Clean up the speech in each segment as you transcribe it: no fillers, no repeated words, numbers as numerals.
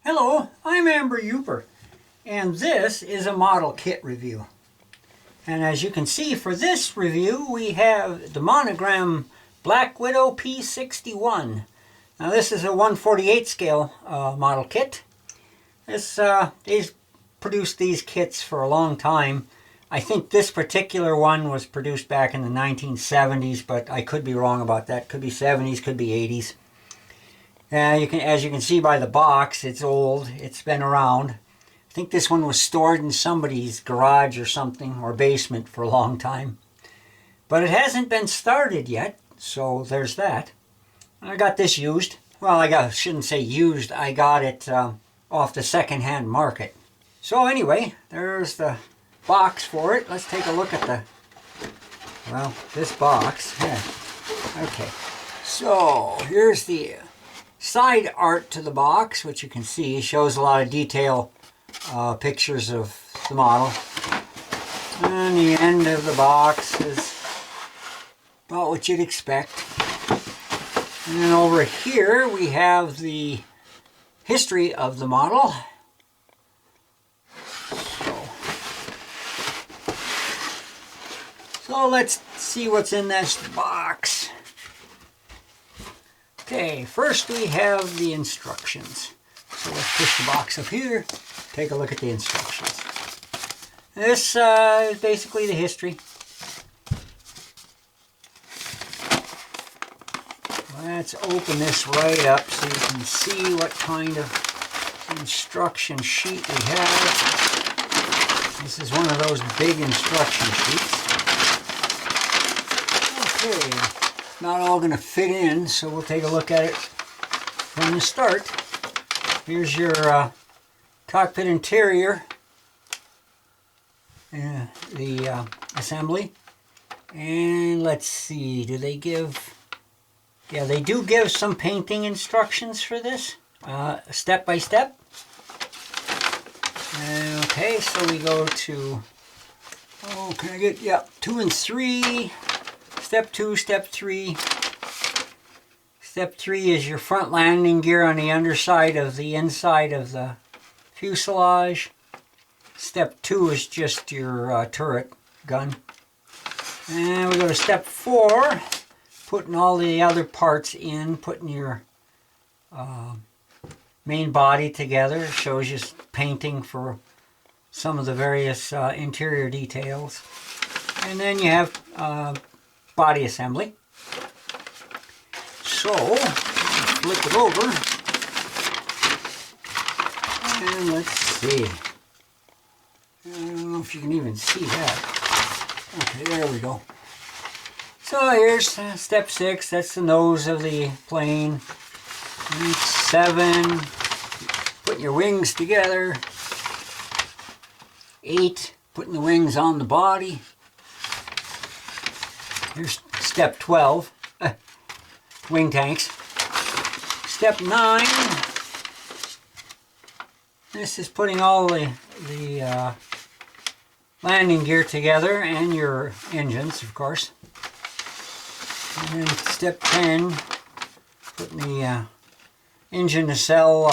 Hello, I'm Amber Uper, and this is a model kit review. And as you can see, for this review we have the Monogram Black Widow P-61. Now this is a 1/48 scale model kit. They've produced these kits for a long time. I think this particular one was produced back in the 1970s, but I could be wrong about that. Could be 70s, could be 80s. As you can see by the box, it's old. It's been around. I think this one was stored in somebody's garage or something, or basement for a long time. But it hasn't been started yet, so there's that. I got this used. Well, shouldn't say used. I got it off the second-hand market. So anyway, there's the box for it. Let's take a look at this box. Yeah. Okay. So here's the side art to the box, which you can see shows a lot of detail pictures of the model. And the end of the box is about what you'd expect. And then over here we have the history of the model. So let's see what's in this box. Okay, first we have the instructions. So let's push the box up here, take a look at the instructions. This is basically the history. Let's open this right up so you can see what kind of instruction sheet we have. This is one of those big instruction sheets. Okay. Not all going to fit in, so we'll take a look at it from the start. Here's your cockpit interior, the assembly, and let's see, do they give, yeah, they do give some painting instructions for this, step by step. Okay, so we go to, can I get, yeah, 2 and 3. Step 2, Step 3. Step 3 is your front landing gear on the underside of the inside of the fuselage. Step 2 is just your turret gun. And we go to Step 4, putting all the other parts in, putting your main body together. It shows you painting for some of the various interior details. And then you have body assembly. So, flip it over, and let's see. I don't know if you can even see that. Okay, there we go. So here's step 6, that's the nose of the plane. 7, putting your wings together. 8, putting the wings on the body. Here's step 12, wing tanks. Step 9, this is putting all the landing gear together and your engines, of course. And then step 10, putting the engine nacelle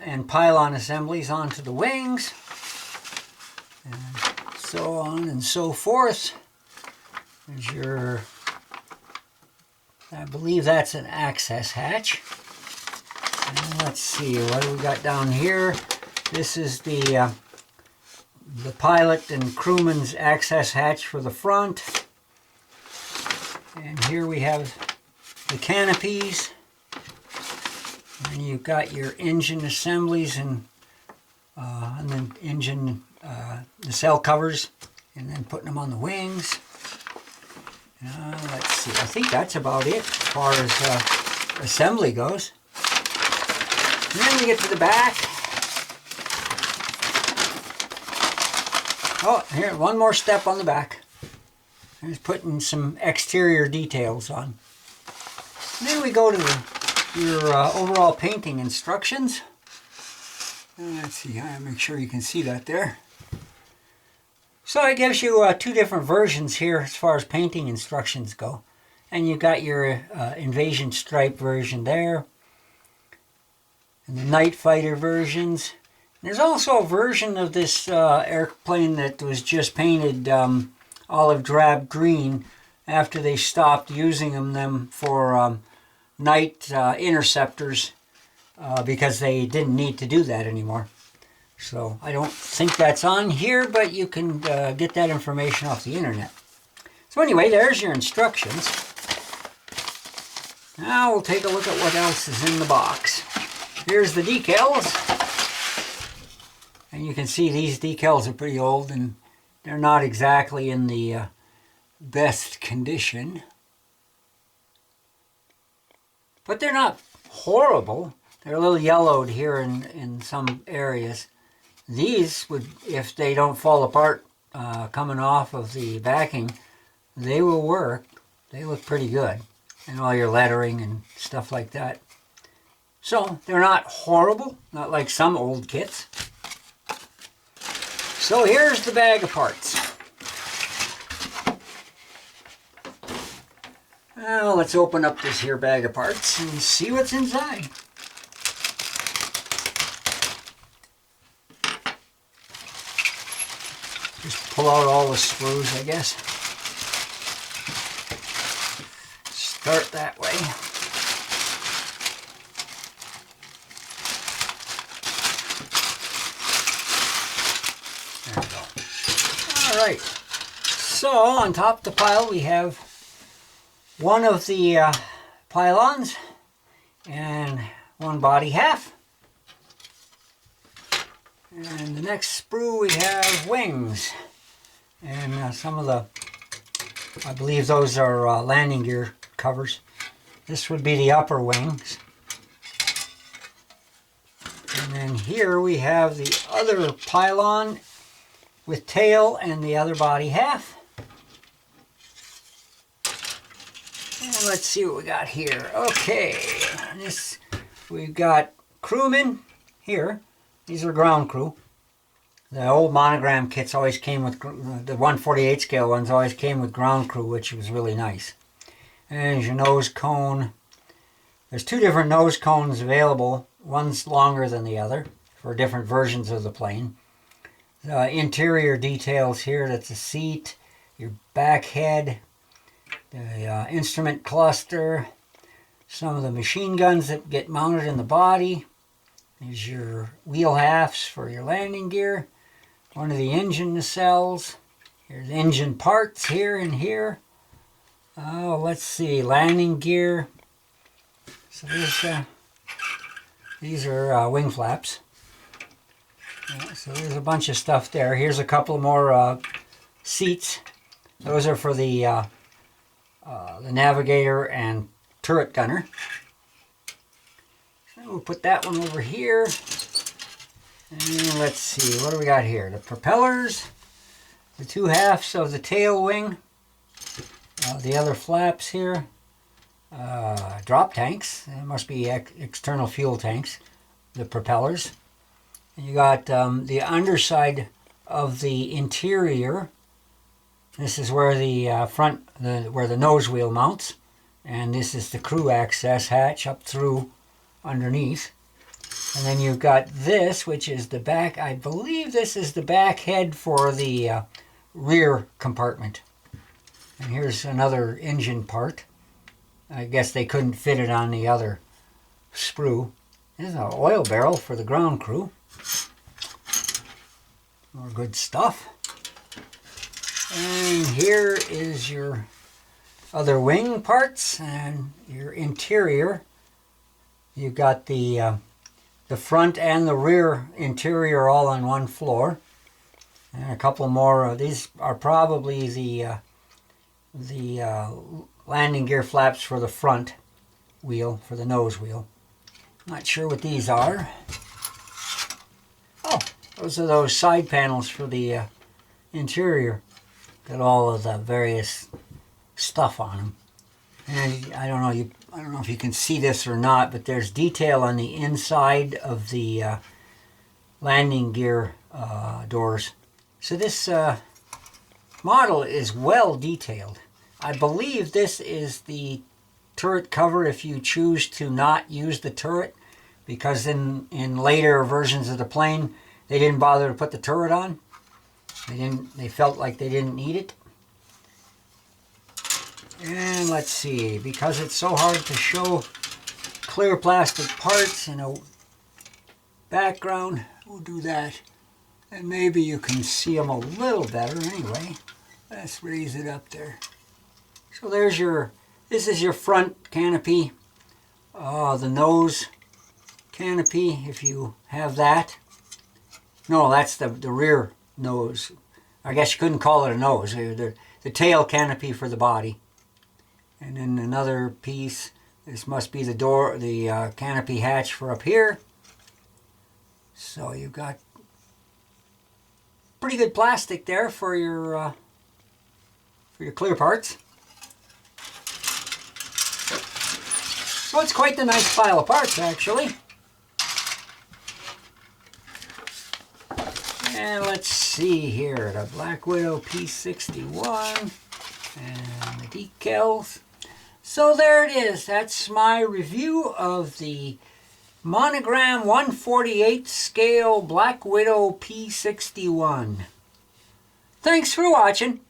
and pylon assemblies onto the wings, and so on and so forth. There's your, I believe that's an access hatch. And let's see, what do we got down here? This is the pilot and crewman's access hatch for the front. And here we have the canopies. And you've got your engine assemblies and then engine nacelle covers, and then putting them on the wings. Let's see, I think that's about it as far as assembly goes. And then we get to the back. Oh, here, one more step on the back. There's putting some exterior details on. And then we go to your overall painting instructions. Let's see, I make sure you can see that there. So it gives you 2 different versions here as far as painting instructions go. And you've got your invasion stripe version there. and the night fighter versions. There's also a version of this airplane that was just painted olive drab green after they stopped using them for night interceptors because they didn't need to do that anymore. So I don't think that's on here, but you can get that information off the internet. So anyway, there's your instructions. Now we'll take a look at what else is in the box. Here's the decals. And you can see these decals are pretty old and they're not exactly in the best condition. But they're not horrible. They're a little yellowed here in some areas. These would, if they don't fall apart coming off of the backing, they will work. They look pretty good. And all your lettering and stuff like that. So they're not horrible, not like some old kits. So here's the bag of parts. Well, let's open up this here bag of parts and see what's inside. Just pull out all the screws, I guess. Start that way. There we go. All right. So on top of the pile we have one of the pylons and one body half. And the next sprue we have wings. And some of the, I believe those are landing gear covers. This would be the upper wings. And then here we have the other pylon with tail and the other body half. And let's see what we got here. Okay, this we've got crewmen here. These are ground crew. The old Monogram kits always came with, the 1/48 scale ones always came with ground crew, which was really nice. And your nose cone. There's two different nose cones available. One's longer than the other for different versions of the plane. The interior details here, that's the seat, your back head, the instrument cluster, some of the machine guns that get mounted in the body. There's your wheel halves for your landing gear. One of the engine nacelles. Here's engine parts here and here. Oh, let's see, landing gear. So there's, these are wing flaps. Yeah, so there's a bunch of stuff there. Here's a couple more seats. Those are for the navigator and turret gunner. So we'll put that one over here. And let's see, what do we got here? The propellers, the two halves of the tail wing, the other flaps here, drop tanks. It must be external fuel tanks, the propellers. And you got the underside of the interior. This is where the where the nose wheel mounts, and this is the crew access hatch up through underneath. And then you've got this, which is the back. I believe this is the back head for the rear compartment. And here's another engine part. I guess they couldn't fit it on the other sprue. There's an oil barrel for the ground crew. More good stuff. And here is your other wing parts and your interior. You've got the front and the rear interior all on one floor. And a couple more. These are probably the landing gear flaps for the front wheel, for the nose wheel. Not sure what these are. Oh, those are those side panels for the interior. Got all of the various stuff on them. And I don't know if you can see this or not, but there's detail on the inside of the landing gear doors. So this model is well detailed. I believe this is the turret cover if you choose to not use the turret, because in later versions of the plane, they didn't bother to put the turret on. They felt like they didn't need it. And let's see, because it's so hard to show clear plastic parts in a background, we'll do that. And maybe you can see them a little better anyway. Let's raise it up there. So there's this is your front canopy, the nose canopy, if you have that. No, that's the rear nose. I guess you couldn't call it a nose. The tail canopy for the body. And then another piece, this must be the door, the canopy hatch for up here. So you've got pretty good plastic there for your clear parts. So it's quite a nice pile of parts, actually. And let's see here, the Black Widow P-61 and the decals. So there it is. That's my review of the Monogram 1/48 scale Black Widow P-61. Thanks for watching.